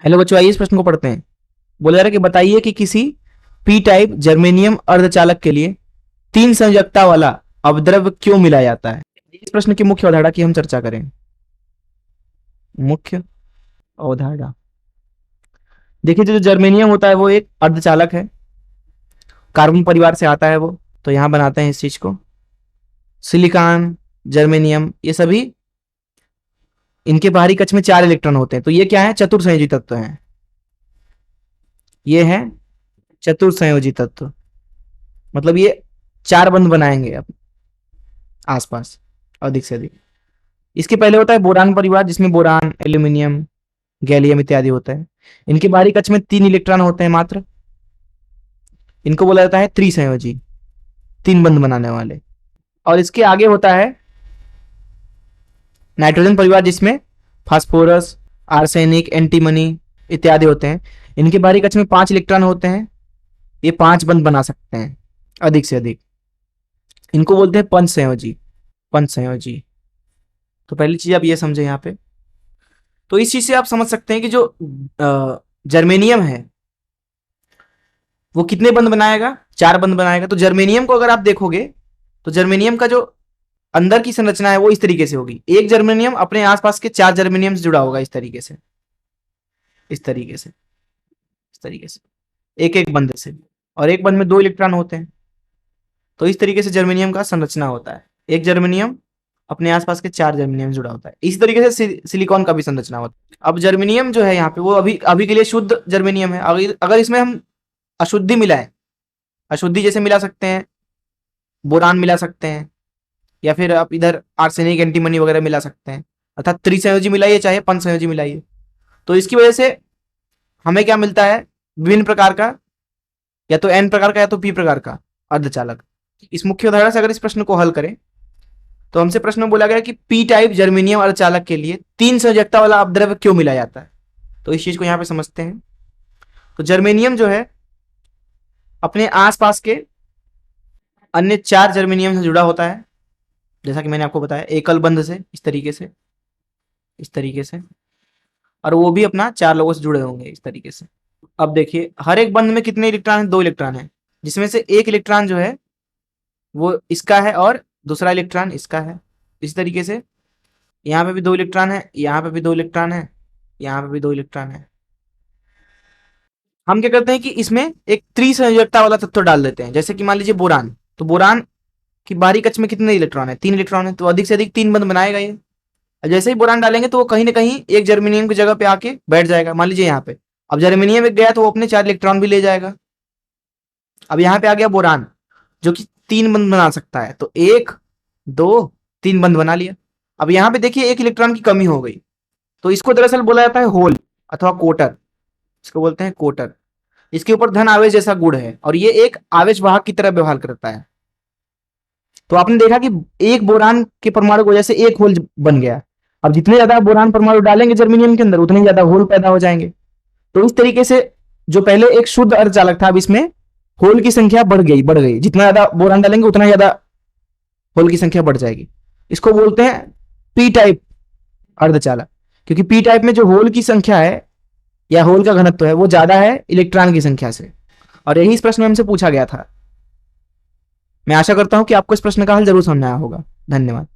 Hello बच्चों, आइए इस प्रश्न को पढ़ते हैं। बोला जा रहा है कि बताइए कि किसी पी टाइप जर्मेनियम अर्धचालक के लिए 3 संयोजकता वाला अपद्रव्य क्यों मिलाया जाता है। इस प्रश्न की मुख्य अवधारणा की हम चर्चा करें। मुख्य अवधारणा देखिए, जो जर्मेनियम होता है वो एक अर्धचालक है, कार्बन परिवार से आता है वो। तो यहां बनाते हैं इस चीज को। सिलिकॉन, जर्मेनियम, ये सभी इनके बाहरी कक्ष में 4 इलेक्ट्रॉन होते हैं। तो ये क्या है? चतुर्संयोजी तत्व हैं। ये है चतुर्संयोजी तत्व, मतलब ये 4 बंध बनाएंगे अब आसपास अधिक से अधिक। इसके पहले होता है बोरान परिवार, जिसमें बोरान, एल्यूमिनियम, गैलियम इत्यादि होता है। इनके बाहरी कक्ष में 3 इलेक्ट्रॉन होते हैं मात्र। इनको बोला जाता है त्रिसंयोजी, 3 बंध बनाने वाले। और इसके आगे होता है नाइट्रोजन परिवार, जिसमें फास्फोरस, आर्सेनिक, एंटीमनी इत्यादि होते हैं। इनके बाहरी कक्ष में 5 इलेक्ट्रॉन होते हैं। ये 5 बंध बना सकते हैं अधिक से अधिक। इनको बोलते हैं पंचसंयोजी। पंचसंयोजी। तो पहली चीज आप ये समझे यहाँ पे। तो इस चीज से आप समझ सकते हैं कि जो जर्मेनियम है वो कितने बंध बनाएगा? 4 बंध बनाएगा। तो जर्मेनियम को अगर आप देखोगे तो जर्मेनियम का जो अंदर की संरचना है वो इस तरीके से होगी। एक जर्मेनियम अपने आसपास के 4 जर्मेनियम से जुड़ा होगा, इस तरीके से, इस तरीके से, इस तरीके से, एक एक बंध से। और एक बंध में 2 इलेक्ट्रॉन होते हैं। तो इस तरीके से जर्मेनियम का संरचना होता है। एक जर्मेनियम अपने आसपास के 4 जर्मेनियम से जुड़ा होता है। इसी तरीके से सिलिकॉन का भी संरचना होता है। अब जर्मेनियम जो है यहाँ पे वो अभी अभी के लिए शुद्ध जर्मेनियम है। अगर इसमें हम अशुद्धि मिलाएं, अशुद्धि जैसे मिला सकते हैं, बोरान मिला सकते हैं, या फिर आप इधर आर्सेनिक, एंटीमनी वगैरह मिला सकते हैं, अर्थात त्रिसंयोजी मिलाइए चाहे पंचसंयोजी मिलाइए। तो इसकी वजह से हमें क्या मिलता है? विभिन्न प्रकार का, या तो एन प्रकार का या तो पी प्रकार का अर्धचालक। इस मुख्य उदाहरण से अगर इस प्रश्न को हल करें तो हमसे प्रश्न में बोला गया कि पी टाइप जर्मेनियम अर्धचालक के लिए 3 संयोजकता वाला अपद्रव्य क्यों मिलाया जाता है। तो इस चीज को यहां पे समझते हैं। तो जर्मेनियम जो है अपने आसपास के अन्य 4 जर्मेनियम से जुड़ा होता है, जैसा कि मैंने आपको बताया, एकल बंध से, इस तरीके से, इस तरीके से। और वो भी अपना 4 लोगों से जुड़े होंगे इस तरीके से। अब देखिए, हर एक बंध में कितने इलेक्ट्रॉन है? 2 इलेक्ट्रॉन है, जिसमें से एक इलेक्ट्रॉन जो है वो इसका है और दूसरा इलेक्ट्रॉन इसका है। इस तरीके से यहाँ पे भी 2 इलेक्ट्रॉन है, यहाँ पे भी 2 इलेक्ट्रॉन है, यहाँ पे भी 2 इलेक्ट्रॉन है। हम क्या करते हैं कि इसमें एक त्रिसंयोजकता वाला तत्व डाल देते हैं, जैसे कि मान लीजिए बोरान। तो बोरान की बाहरी कक्ष में कितने इलेक्ट्रॉन है? 3 इलेक्ट्रॉन है। तो अधिक से अधिक 3 बंध बनाएगा ये। जैसे ही बोरान डालेंगे तो वो कहीं ना कहीं एक जर्मेनियम की जगह पे आके बैठ जाएगा, मान लीजिए यहाँ पे। अब जर्मेनियम एक गया तो वो अपने 4 इलेक्ट्रॉन भी ले जाएगा। अब यहाँ पे आ गया बोरान, जो कि 3 बंध बना सकता है। तो 1, 2, 3 बंध बना लिया। अब यहाँ पे देखिए एक इलेक्ट्रॉन की कमी हो गई। तो इसको दरअसल बोला जाता है होल अथवा कोटर। इसको बोलते हैं कोटर। इसके ऊपर धन आवेश जैसा गुण है और ये एक आवेश वाहक की तरह व्यवहार करता है। तो आपने देखा कि एक बोरान के परमाणु की वजह से एक होल बन गया। अब जितने ज्यादा बोरान परमाणु डालेंगे जर्मेनियम के अंदर, उतने ज्यादा होल पैदा हो जाएंगे। तो इस तरीके से जो पहले एक शुद्ध अर्धचालक था, अब इसमें होल की संख्या बढ़ गई। जितना ज्यादा बोरान डालेंगे उतना ज्यादा होल की संख्या बढ़ जाएगी। इसको बोलते हैं पी टाइप अर्धचालक, क्योंकि पी टाइप में जो होल की संख्या है या होल का घनत्व है वो ज्यादा है इलेक्ट्रॉन की संख्या से। और यही इस प्रश्न में हमसे पूछा गया था। मैं आशा करता हूं कि आपको इस प्रश्न का हल जरूर समझ में आया होगा। धन्यवाद।